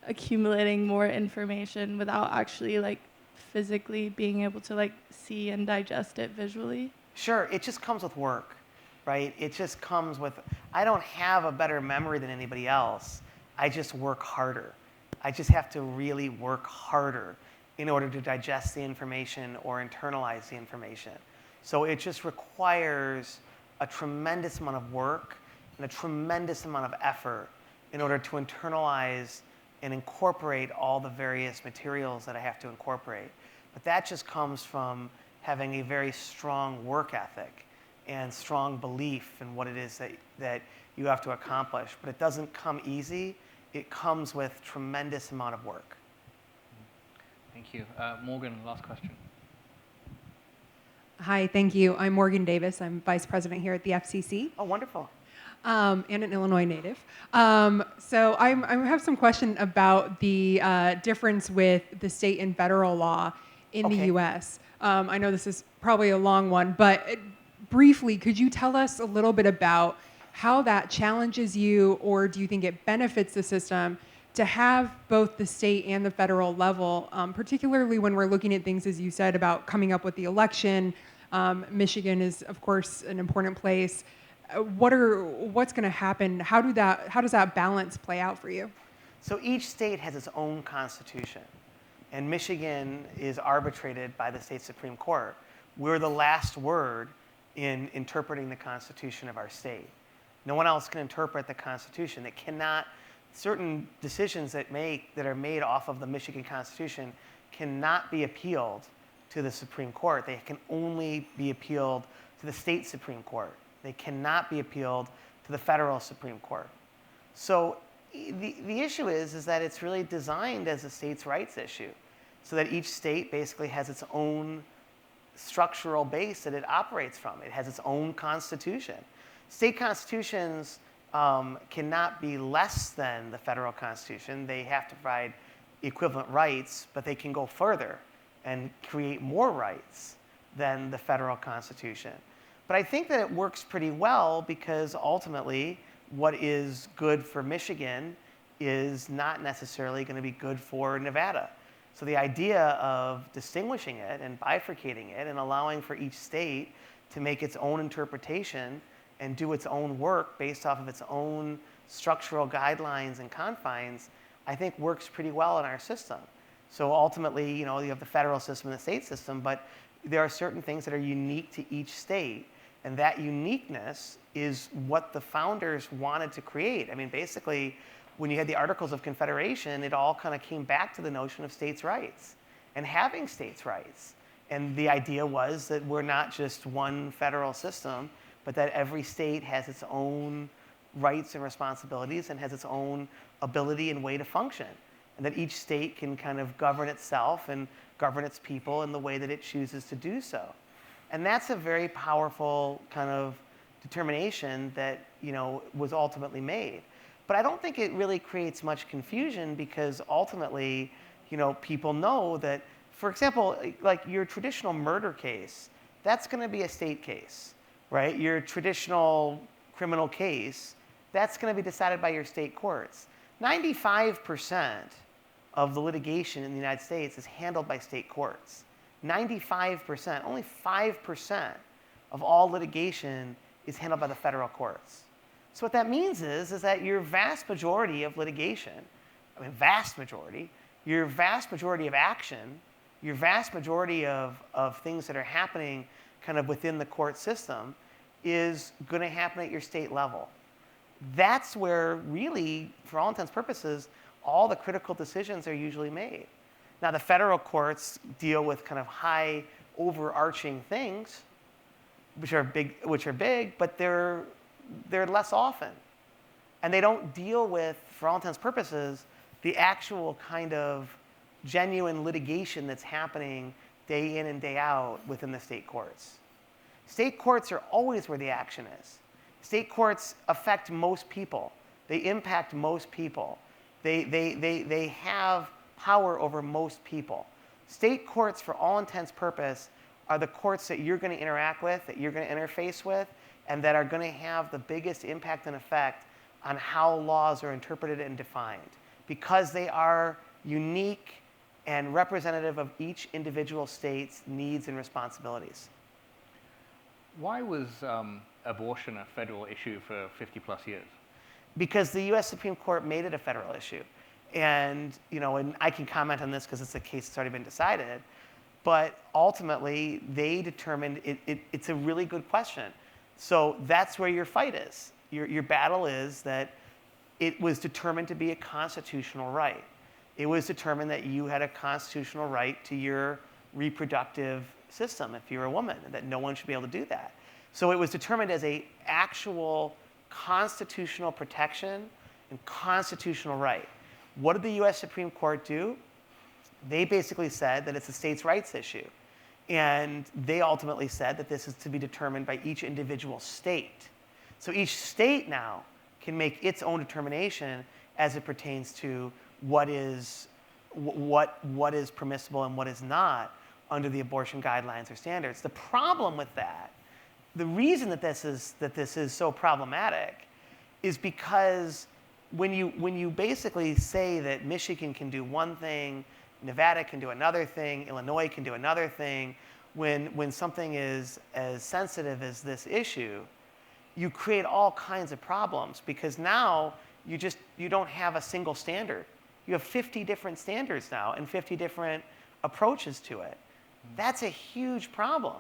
accumulating more information without actually like physically being able to like see and digest it visually. Sure, it just comes with work, right? It just comes with, I don't have a better memory than anybody else. I just work harder. I just have to really work harder in order to digest the information or internalize the information. So it just requires a tremendous amount of work and a tremendous amount of effort in order to internalize and incorporate all the various materials that I have to incorporate. But that just comes from having a very strong work ethic and strong belief in what it is that you have to accomplish. But it doesn't come easy. It comes with tremendous amount of work. Thank you. Morgan, last question. Hi, thank you. I'm Morgan Davis. I'm Vice President here at the FCC. Oh, wonderful. And an Illinois native. So I have some question about the difference with the state and federal law in the U.S. I know this is probably a long one, but briefly, could you tell us a little bit about how that challenges you, or do you think it benefits the system to have both the state and the federal level, particularly when we're looking at things, as you said, about coming up with the election? Michigan is, of course, an important place. What's going to happen? How does that balance play out for you? So each state has its own constitution, and Michigan is arbitrated by the state Supreme Court. We're the last word in interpreting the Constitution of our state. No one else can interpret the Constitution. It cannot, certain decisions that are made off of the Michigan Constitution cannot be appealed to the Supreme Court. They can only be appealed to the state Supreme Court. They cannot be appealed to the federal Supreme Court. So the issue is that it's really designed as a states' rights issue, so that each state basically has its own structural base that it operates from. It has its own constitution. State constitutions cannot be less than the federal constitution. They have to provide equivalent rights, but they can go further and create more rights than the federal constitution. But I think that it works pretty well because ultimately what is good for Michigan is not necessarily going to be good for Nevada. So the idea of distinguishing it and bifurcating it and allowing for each state to make its own interpretation and do its own work based off of its own structural guidelines and confines, I think works pretty well in our system. So ultimately, you have the federal system and the state system, but there are certain things that are unique to each state, and that uniqueness is what the founders wanted to create. I mean, basically, when you had the Articles of Confederation, it all kind of came back to the notion of states' rights and having states' rights. And the idea was that we're not just one federal system, but that every state has its own rights and responsibilities and has its own ability and way to function. And that each state can kind of govern itself and govern its people in the way that it chooses to do so. And that's a very powerful kind of determination that was ultimately made. But I don't think it really creates much confusion because ultimately, people know that, for example, like your traditional murder case, that's going to be a state case, right? Your traditional criminal case, that's going to be decided by your state courts. 95% of the litigation in the United States is handled by state courts. 95%, only 5% of all litigation is handled by the federal courts. So what that means is that your vast majority of litigation, vast majority, your vast majority of action, your vast majority of things that are happening kind of within the court system is going to happen at your state level. That's where really, for all intents and purposes, all the critical decisions are usually made. Now, the federal courts deal with kind of high overarching things, which are big, but they're less often. And they don't deal with, for all intents and purposes, the actual kind of genuine litigation that's happening day in and day out within the state courts. State courts are always where the action is. State courts affect most people. They impact most people. They have power over most people. State courts, for all intents and purposes, are the courts that you're going to interact with, that you're going to interface with, and that are going to have the biggest impact and effect on how laws are interpreted and defined, because they are unique and representative of each individual state's needs and responsibilities. Why was abortion a federal issue for 50 plus years? Because the U.S. Supreme Court made it a federal issue. And, and I can comment on this because it's a case that's already been decided, but ultimately they determined it's a really good question. So that's where your fight is. Your battle is that it was determined to be a constitutional right. It was determined that you had a constitutional right to your reproductive system if you're a woman, and that no one should be able to do that. So it was determined as an actual constitutional protection and constitutional right. What did the U.S. Supreme Court do? They basically said that it's a states' rights issue. And they ultimately said that this is to be determined by each individual state. So each state now can make its own determination as it pertains to what is permissible and what is not under the abortion guidelines or standards. The problem with that, the reason that this is so problematic is because when you basically say that Michigan can do one thing, Nevada can do another thing, Illinois can do another thing, when something is as sensitive as this issue, you create all kinds of problems because now you don't have a single standard. You have 50 different standards now and 50 different approaches to it. That's a huge problem.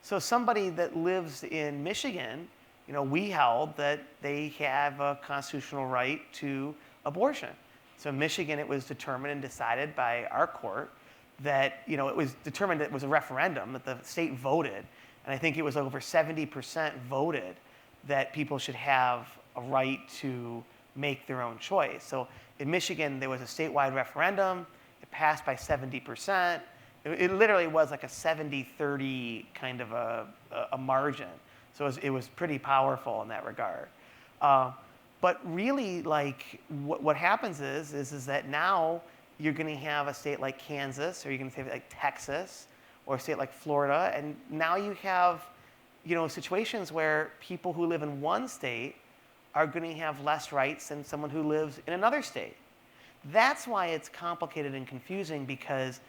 So somebody that lives in Michigan, we held that they have a constitutional right to abortion. So in Michigan, it was determined and decided by our court that, it was determined that it was a referendum, that the state voted, and I think it was over 70% voted that people should have a right to make their own choice. So in Michigan, there was a statewide referendum. It passed by 70%. It literally was like a 70-30 kind of a margin. So it was pretty powerful in that regard. But really, like, what happens is that now you're going to have a state like Kansas, or you're going to say like Texas, or a state like Florida, and now you have, situations where people who live in one state are going to have less rights than someone who lives in another state. That's why it's complicated and confusing, because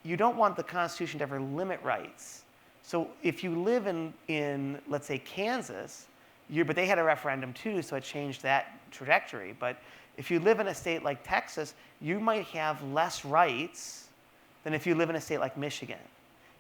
you don't want the Constitution to ever limit rights. So if you live in let's say, Kansas, but they had a referendum too, so it changed that trajectory. But if you live in a state like Texas, you might have less rights than if you live in a state like Michigan.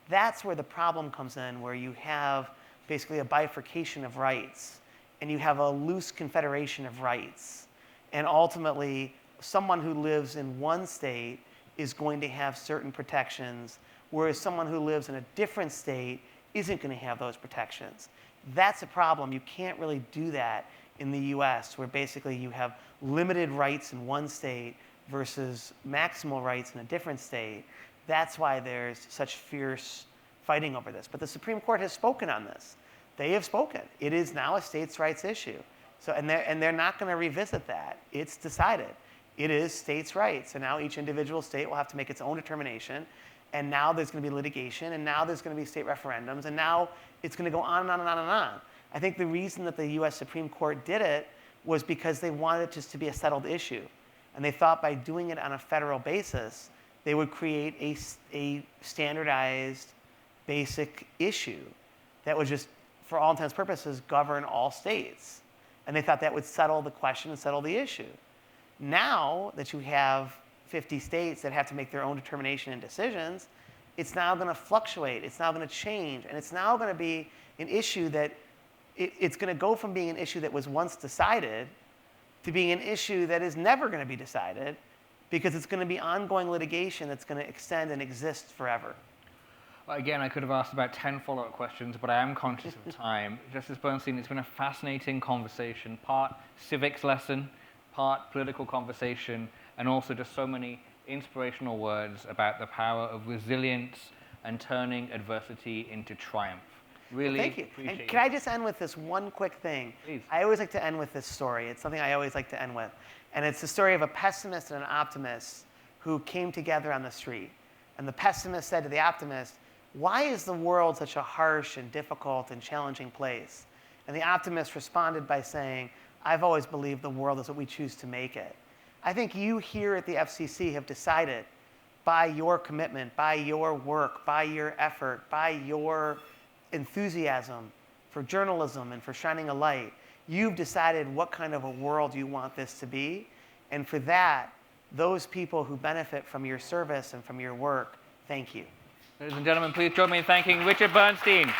That's where the problem comes in, where you have basically a bifurcation of rights, and you have a loose confederation of rights. And ultimately, someone who lives in one state is going to have certain protections, whereas someone who lives in a different state isn't going to have those protections. That's a problem. You can't really do that in the US, where basically you have limited rights in one state versus maximal rights in a different state. That's why there's such fierce fighting over this. But the Supreme Court has spoken on this. They have spoken. It is now a states' rights issue. So, and they're not going to revisit that. It's decided. It is states' rights. So now each individual state will have to make its own determination. And now there's going to be litigation. And now there's going to be state referendums. And now it's going to go on and on and on and on. I think the reason that the US Supreme Court did it was because they wanted it just to be a settled issue. And they thought by doing it on a federal basis, they would create a standardized basic issue that would just, for all intents and purposes, govern all states. And they thought that would settle the question and settle the issue. Now that you have 50 states that have to make their own determination and decisions, it's now going to fluctuate. It's now going to change. And it's now going to be an issue that it's going to go from being an issue that was once decided to being an issue that is never going to be decided, because it's going to be ongoing litigation that's going to extend and exist forever. Well, again, I could have asked about 10 follow-up questions, but I am conscious of time. Justice Bernstein, it's been a fascinating conversation, part civics lesson, part political conversation, and also just so many inspirational words about the power of resilience and turning adversity into triumph. Really Thank you. appreciate And can I just end with this one quick thing? Please. I always like to end with this story. It's something I always like to end with. And it's the story of a pessimist and an optimist who came together on the street. And the pessimist said to the optimist, "Why is the world such a harsh and difficult and challenging place?" And the optimist responded by saying, "I've always believed the world is what we choose to make it." I think you here at the FCC have decided, by your commitment, by your work, by your effort, by your enthusiasm for journalism and for shining a light, you've decided what kind of a world you want this to be. And for that, those people who benefit from your service and from your work, thank you. Ladies and gentlemen, please join me in thanking Richard Bernstein.